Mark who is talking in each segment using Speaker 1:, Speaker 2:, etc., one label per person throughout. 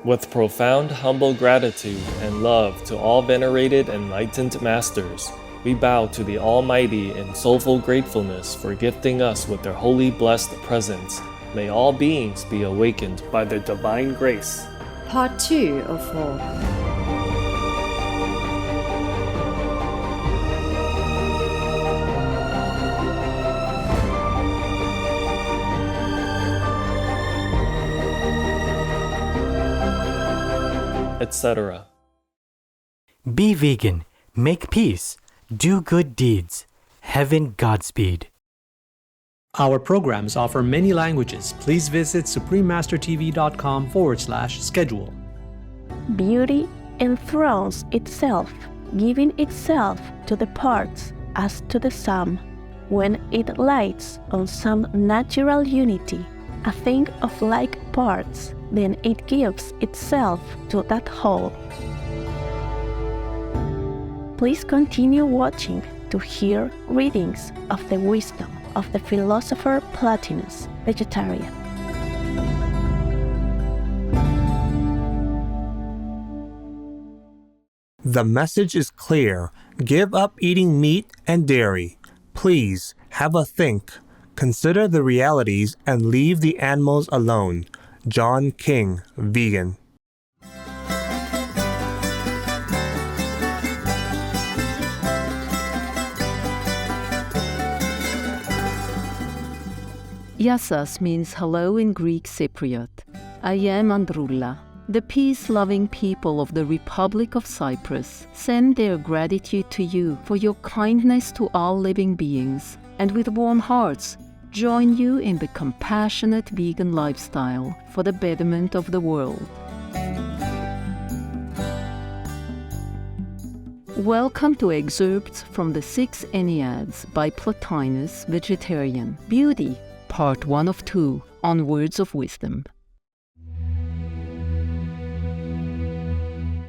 Speaker 1: With profound humble gratitude and love to all venerated enlightened masters, we bow to the Almighty in soulful gratefulness for gifting us with their holy blessed presence. May all beings be awakened by their divine grace.
Speaker 2: Part 2 of WOW.
Speaker 1: Etc.
Speaker 3: Be vegan, make peace, do good deeds. Heaven Godspeed.
Speaker 4: Our programs offer many languages. Please visit suprememastertv.com/schedule.
Speaker 5: Beauty enthrones itself, giving itself to the parts as to the sum. When it lights on some natural unity, a thing of like parts, then it gives itself to that whole. Please continue watching to hear readings of the wisdom of the philosopher Plotinus, vegetarian.
Speaker 6: The message is clear. Give up eating meat and dairy. Please have a think. Consider the realities and leave the animals alone. John King, vegan.
Speaker 7: Yassas means hello in Greek Cypriot. I am Androulla. The peace-loving people of the Republic of Cyprus send their gratitude to you for your kindness to all living beings, and with warm hearts join you in the compassionate vegan lifestyle for the betterment of the world. Welcome to excerpts from the Six Enneads by Plotinus, vegetarian. Beauty, Part 1 of 2, on Words of Wisdom.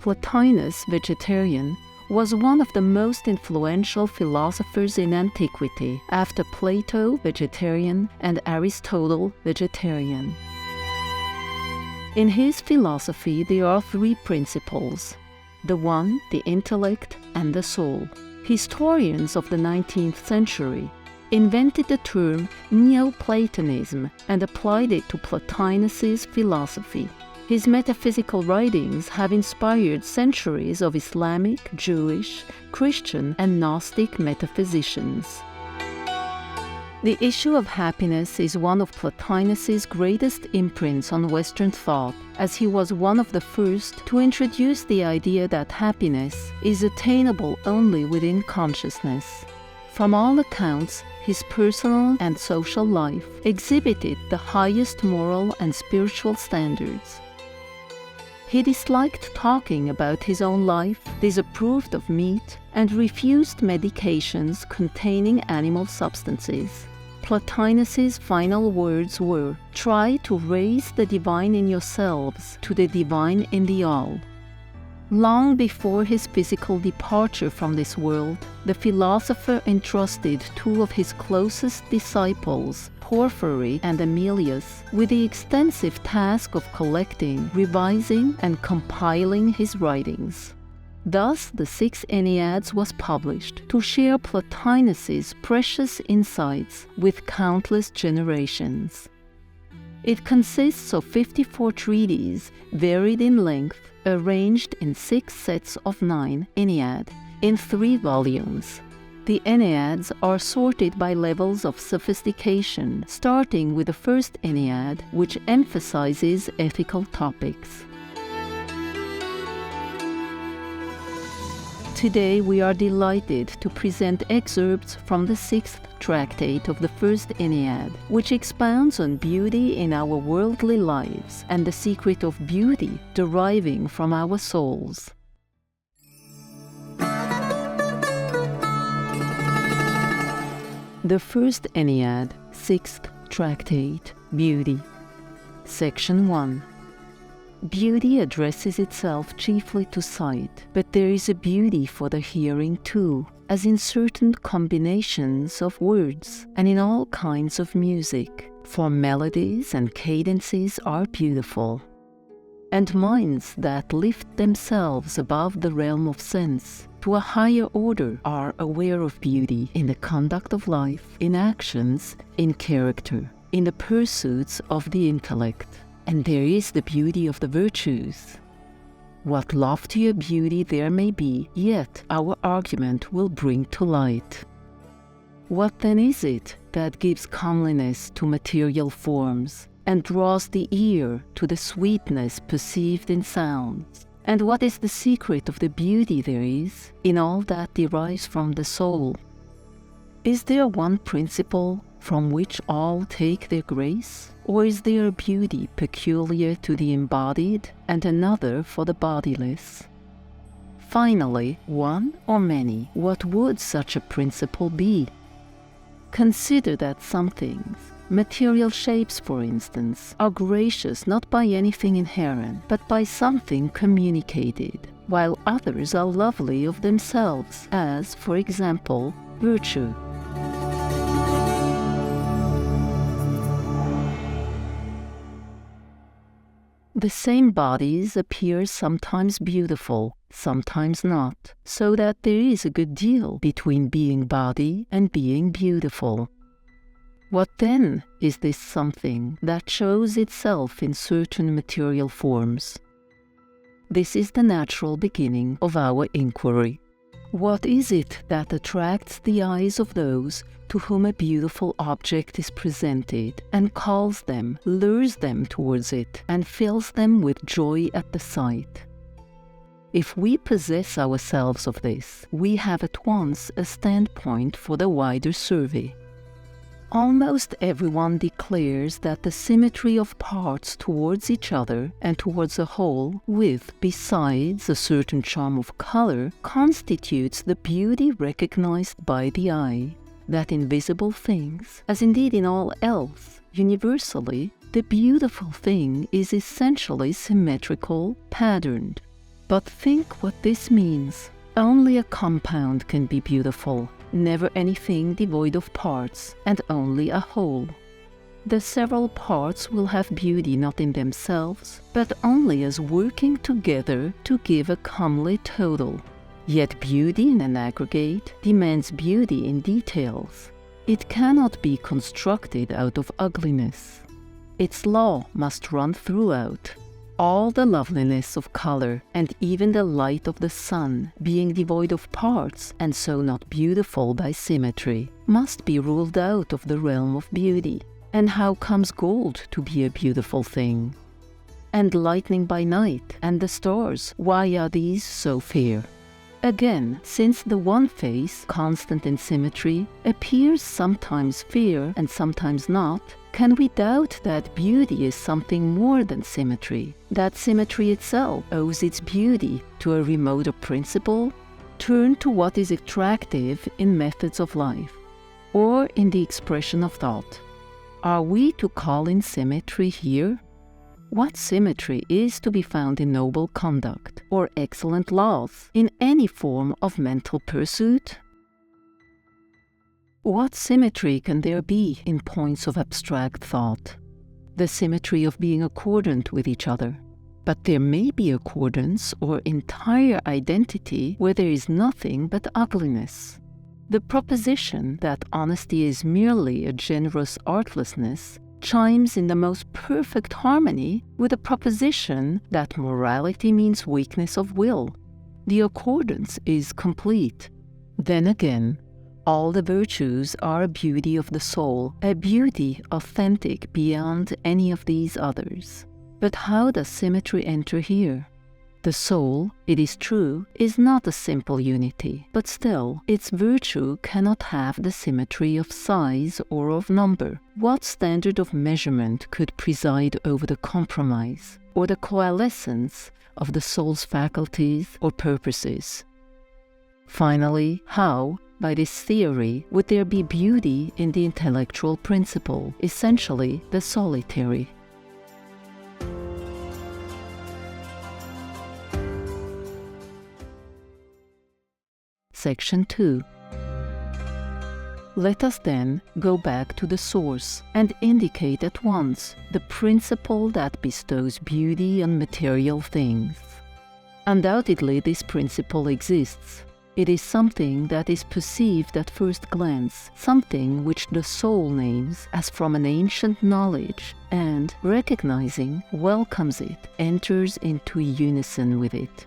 Speaker 7: Plotinus, vegetarian, was one of the most influential philosophers in antiquity, after Plato, vegetarian, and Aristotle, vegetarian. In his philosophy there are three principles: the one, the intellect, and the soul. Historians of the 19th century invented the term Neoplatonism and applied it to Plotinus's philosophy. His metaphysical writings have inspired centuries of Islamic, Jewish, Christian, and Gnostic metaphysicians. The issue of happiness is one of Plotinus's greatest imprints on Western thought, as he was one of the first to introduce the idea that happiness is attainable only within consciousness. From all accounts, his personal and social life exhibited the highest moral and spiritual standards. He disliked talking about his own life, disapproved of meat, and refused medications containing animal substances. Plotinus's final words were, "Try to raise the divine in yourselves to the divine in the all." Long before his physical departure from this world, the philosopher entrusted two of his closest disciples, Porphyry and Emilius, with the extensive task of collecting, revising, and compiling his writings. Thus, the Six Enneads was published to share Plotinus's precious insights with countless generations. It consists of 54 treatises, varied in length, arranged in 6 sets of 9 Ennead, in 3 volumes. The Enneads are sorted by levels of sophistication, starting with the first Ennead, which emphasizes ethical topics. Today we are delighted to present excerpts from the 6th tractate of the first Ennead, which expounds on beauty in our worldly lives and the secret of beauty deriving from our souls. The first Ennead, 6th tractate, Beauty. Section 1. Beauty addresses itself chiefly to sight, but there is a beauty for the hearing too, as in certain combinations of words and in all kinds of music, for melodies and cadences are beautiful. and minds that lift themselves above the realm of sense to a higher order are aware of beauty in the conduct of life, in actions, in character, in the pursuits of the intellect. And there is the beauty of the virtues. What loftier beauty there may be, yet our argument will bring to light. What then is it that gives comeliness to material forms, and draws the ear to the sweetness perceived in sounds? And what is the secret of the beauty there is in all that derives from the soul? Is there one principle from which all take their grace? Or is there a beauty peculiar to the embodied and another for the bodiless? Finally, one or many, what would such a principle be? Consider that some things, material shapes for instance, are gracious not by anything inherent, but by something communicated, while others are lovely of themselves, as, for example, virtue. The same bodies appear sometimes beautiful, sometimes not, so that there is a good deal between being body and being beautiful. What then is this something that shows itself in certain material forms? This is the natural beginning of our inquiry. What is it that attracts the eyes of those to whom a beautiful object is presented, and calls them, lures them towards it, and fills them with joy at the sight? If we possess ourselves of this, we have at once a standpoint for the wider survey. Almost everyone declares that the symmetry of parts towards each other and towards a whole, with, besides, a certain charm of color, constitutes the beauty recognized by the eye. That in visible things, as indeed in all else, universally, the beautiful thing is essentially symmetrical, patterned. But think what this means. Only a compound can be beautiful, never anything devoid of parts, and only a whole. The several parts will have beauty not in themselves, but only as working together to give a comely total. Yet beauty in an aggregate demands beauty in details. It cannot be constructed out of ugliness. Its law must run throughout. All the loveliness of color, and even the light of the sun, being devoid of parts, and so not beautiful by symmetry, must be ruled out of the realm of beauty. And how comes gold to be a beautiful thing? And lightning by night, and the stars, why are these so fair? Again, since the one face, constant in symmetry, appears sometimes fair and sometimes not, can we doubt that beauty is something more than symmetry, that symmetry itself owes its beauty to a remoter principle? Turn to what is attractive in methods of life, or in the expression of thought. Are we to call in symmetry here? What symmetry is to be found in noble conduct, or excellent laws, in any form of mental pursuit? What symmetry can there be in points of abstract thought? The symmetry of being accordant with each other. But there may be accordance or entire identity where there is nothing but ugliness. The proposition that honesty is merely a generous artlessness chimes in the most perfect harmony with the proposition that morality means weakness of will. The accordance is complete. Then again, all the virtues are a beauty of the soul, a beauty authentic beyond any of these others. But how does symmetry enter here? The soul, it is true, is not a simple unity, but still, its virtue cannot have the symmetry of size or of number. What standard of measurement could preside over the compromise, or the coalescence of the soul's faculties or purposes? Finally, how, by this theory, would there be beauty in the intellectual principle, essentially the solitary? Section 2. Let us then go back to the source and indicate at once the principle that bestows beauty on material things. Undoubtedly, this principle exists. It is something that is perceived at first glance, something which the soul names as from an ancient knowledge, and, recognizing, welcomes it, enters into unison with it.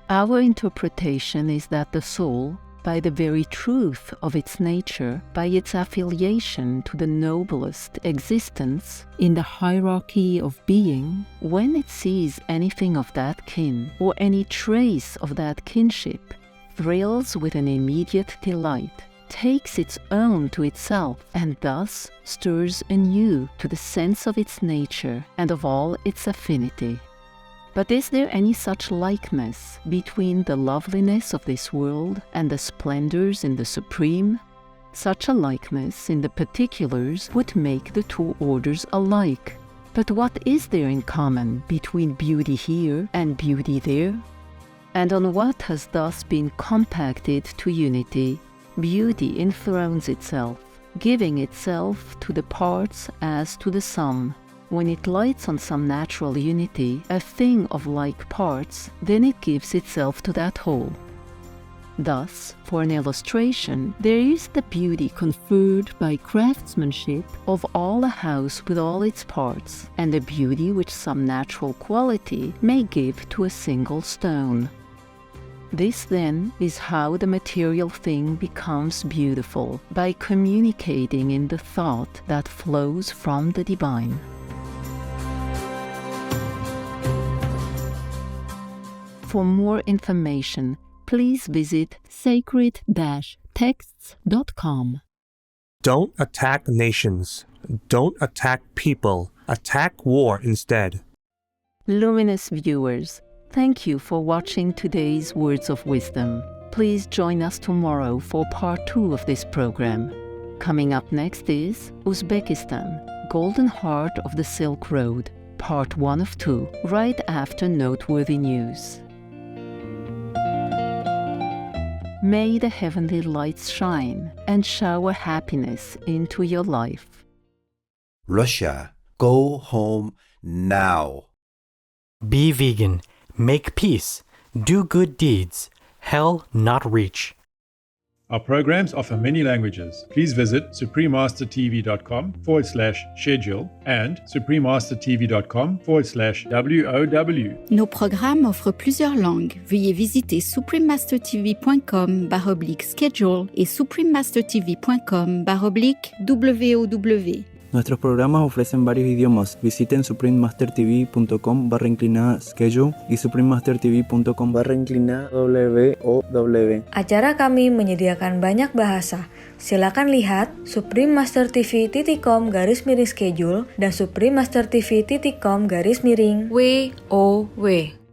Speaker 7: Our interpretation is that the soul, by the very truth of its nature, by its affiliation to the noblest existence in the hierarchy of being, when it sees anything of that kin, or any trace of that kinship, thrills with an immediate delight, takes its own to itself, and thus stirs anew to the sense of its nature and of all its affinity. But is there any such likeness between the loveliness of this world and the splendors in the Supreme? Such a likeness in the particulars would make the two orders alike. But what is there in common between beauty here and beauty there? And on what has thus been compacted to unity, beauty enthrones itself, giving itself to the parts as to the sum. When it lights on some natural unity, a thing of like parts, then it gives itself to that whole. Thus, for an illustration, there is the beauty conferred by craftsmanship of all a house with all its parts, and the beauty which some natural quality may give to a single stone. This, then, is how the material thing becomes beautiful, by communicating in the thought that flows from the divine. For more information, please visit sacred-texts.com.
Speaker 6: Don't attack nations. Don't attack people. Attack war instead.
Speaker 7: Luminous viewers, thank you for watching today's Words of Wisdom. Please join us tomorrow for part 2 of this program. Coming up next is Uzbekistan, Golden Heart of the Silk Road, part 1 of 2, right after noteworthy news. May the heavenly lights shine and shower happiness into your life.
Speaker 8: Russia, go home now.
Speaker 3: Be vegan, make peace, do good deeds, hell not reach.
Speaker 9: Our programs offer many languages. Please visit suprememastertv.com/schedule and suprememastertv.com/WOW.
Speaker 2: Nos programmes offrent plusieurs langues. Veuillez visiter suprememastertv.com/schedule et suprememastertv.com/WOW.
Speaker 10: Nuestros programas ofrecen varios idiomas. Visiten suprememastertv.com/schedule y suprememastertv.com/WOW.
Speaker 11: Acara kami menyediakan banyak bahasa. Silakan lihat suprememastertv.com/schedule dan suprememastertv.com/WOW.